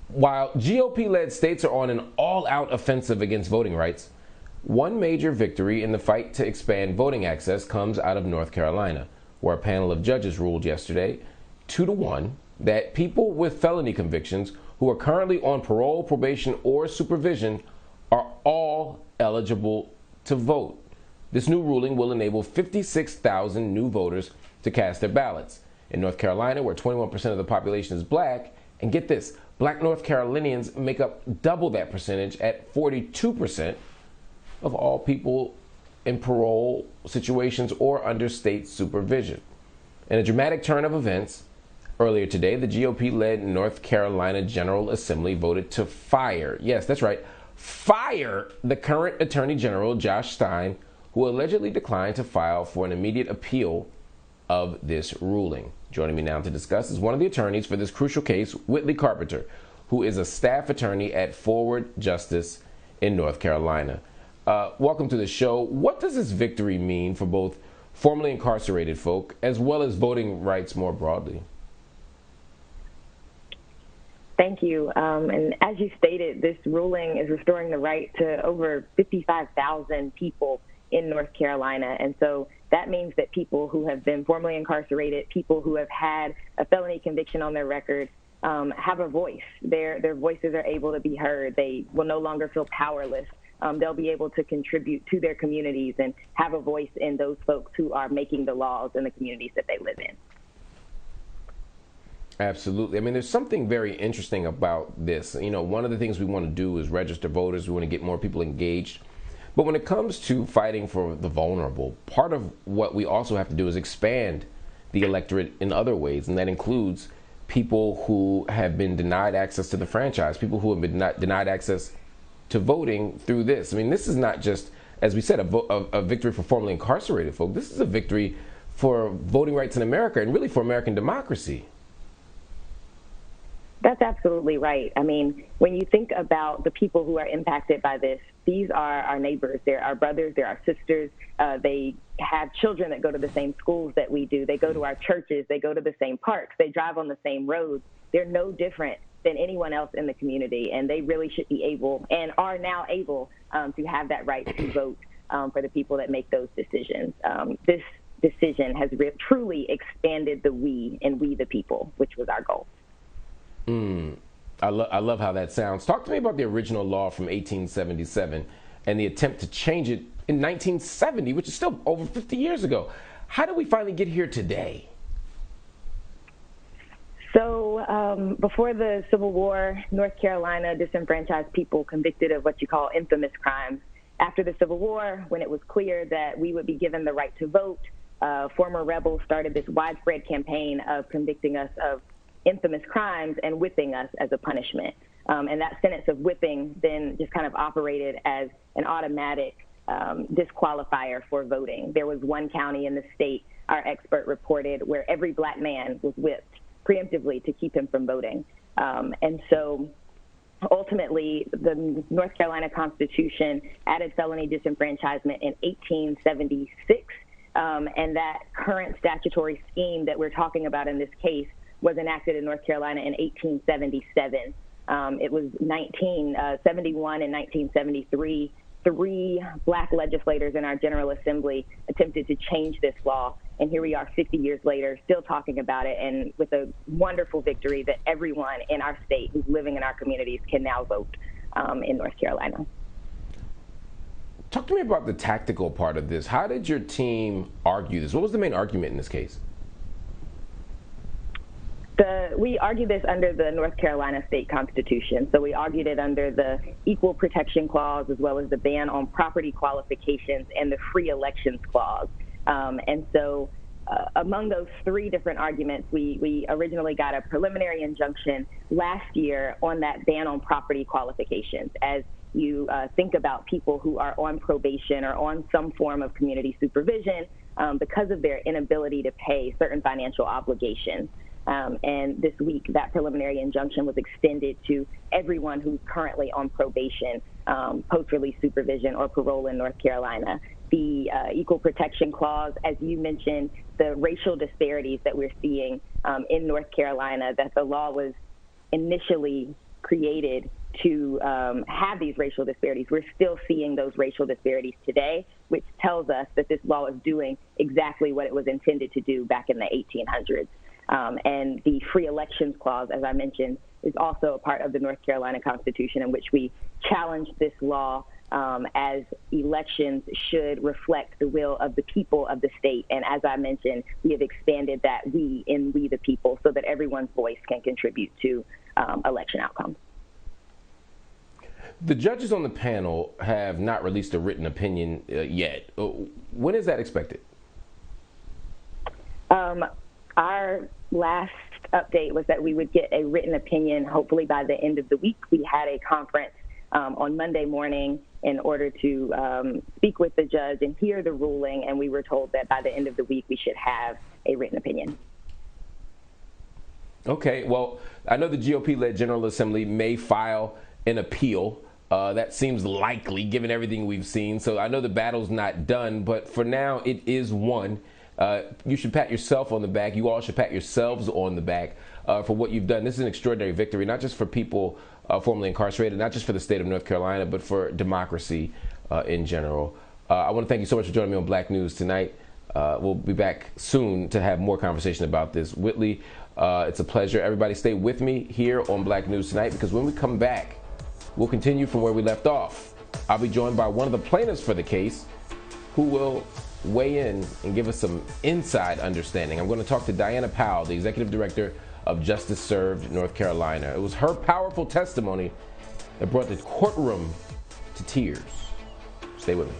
While GOP-led states are on an all-out offensive against voting rights, one major victory in the fight to expand voting access comes out of North Carolina, where a panel of judges ruled yesterday, 2-1, that people with felony convictions who are currently on parole, probation, or supervision are all eligible to vote. This new ruling will enable 56,000 new voters to cast their ballots. In North Carolina, where 21% of the population is black, and get this, black North Carolinians make up double that percentage at 42% of all people in parole situations or under state supervision. In a dramatic turn of events, earlier today, the GOP-led North Carolina General Assembly voted to fire, yes, that's right, fire the current Attorney General, Josh Stein, who allegedly declined to file for an immediate appeal of this ruling. Joining me now to discuss is one of the attorneys for this crucial case, Whitley Carpenter, who is a staff attorney at Forward Justice in North Carolina. Welcome to the show. What does this victory mean for both formerly incarcerated folk as well as voting rights more broadly? Thank you. And as you stated, this ruling is restoring the right to over 55,000 people in North Carolina. And so that means that people who have been formerly incarcerated, people who have had a felony conviction on their record, have a voice. Their voices are able to be heard. They will no longer feel powerless. They'll be able to contribute to their communities and have a voice in those folks who are making the laws in the communities that they live in. Absolutely. I mean, there's something very interesting about this. You know, one of the things we want to do is register voters. We want to get more people engaged. But when it comes to fighting for the vulnerable, part of what we also have to do is expand the electorate in other ways, and that includes people who have been denied access to the franchise, people who have been denied access to voting through this. I mean, this is not just, as we said, a victory for formerly incarcerated folk. This is a victory for voting rights in America and really for American democracy. That's absolutely right. I mean, when you think about the people who are impacted by this, these are our neighbors. They're our brothers. They're our sisters. They have children that go to the same schools that we do. They go to our churches. They go to the same parks. They drive on the same roads. They're no different than anyone else in the community, and they really should be able and are now able to have that right to vote for the people that make those decisions. This decision has truly expanded the we and we the people, which was our goal. I love how that sounds. Talk to me about the original law from 1877 and the attempt to change it in 1970, which is still over 50 years ago. How did we finally get here today? So before the Civil War, North Carolina disenfranchised people convicted of what you call infamous crimes. After the Civil War, when it was clear that we would be given the right to vote, former rebels started this widespread campaign of convicting us of infamous crimes and whipping us as a punishment. And that sentence of whipping then just kind of operated as an automatic disqualifier for voting. There was one county in the state, our expert reported, where every black man was whipped preemptively to keep him from voting. And so ultimately, the North Carolina Constitution added felony disenfranchisement in 1876. And that current statutory scheme that we're talking about in this case was enacted in North Carolina in 1877. It was 1971 and 1973. Three black legislators in our General Assembly attempted to change this law. And here we are 50 years later, still talking about it, and with a wonderful victory that everyone in our state who's living in our communities can now vote in North Carolina. Talk to me about the tactical part of this. How did your team argue this? What was the main argument in this case? We argued this under the North Carolina state constitution. So we argued it under the Equal Protection Clause, as well as the ban on property qualifications and the free elections clause. And so among those three different arguments, we originally got a preliminary injunction last year on that ban on property qualifications. As you think about people who are on probation or on some form of community supervision because of their inability to pay certain financial obligations. And this week, that preliminary injunction was extended to everyone who's currently on probation, post-release supervision, or parole in North Carolina. The Equal Protection Clause, as you mentioned, the racial disparities that we're seeing in North Carolina, that the law was initially created to have these racial disparities. We're still seeing those racial disparities today, which tells us that this law is doing exactly what it was intended to do back in the 1800s. And the free elections clause, as I mentioned, is also a part of the North Carolina Constitution, in which we challenge this law as elections should reflect the will of the people of the state. And as I mentioned, we have expanded that we the people, so that everyone's voice can contribute to election outcomes. The judges on the panel have not released a written opinion yet. When is that expected? Our last update was that we would get a written opinion hopefully by the end of the week. We had a conference on Monday morning in order to speak with the judge and hear the ruling, and we were told that by the end of the week we should have a written opinion. Okay, well, I know the GOP-led General Assembly may file an appeal. That seems likely given everything we've seen. So I know the battle's not done, but for now it is won. You should pat yourself on the back. You all should pat yourselves on the back for what you've done. This is an extraordinary victory, not just for people formerly incarcerated, not just for the state of North Carolina, but for democracy in general. I want to thank you so much for joining me on Black News tonight. We'll be back soon to have more conversation about this. Whitley, it's a pleasure. Everybody stay with me here on Black News Tonight, because when we come back, we'll continue from where we left off. I'll be joined by one of the plaintiffs for the case, who will weigh in and give us some inside understanding. I'm going to talk to Diana Powell, the executive director of Justice Served North Carolina. It was her powerful testimony that brought the courtroom to tears. Stay with me.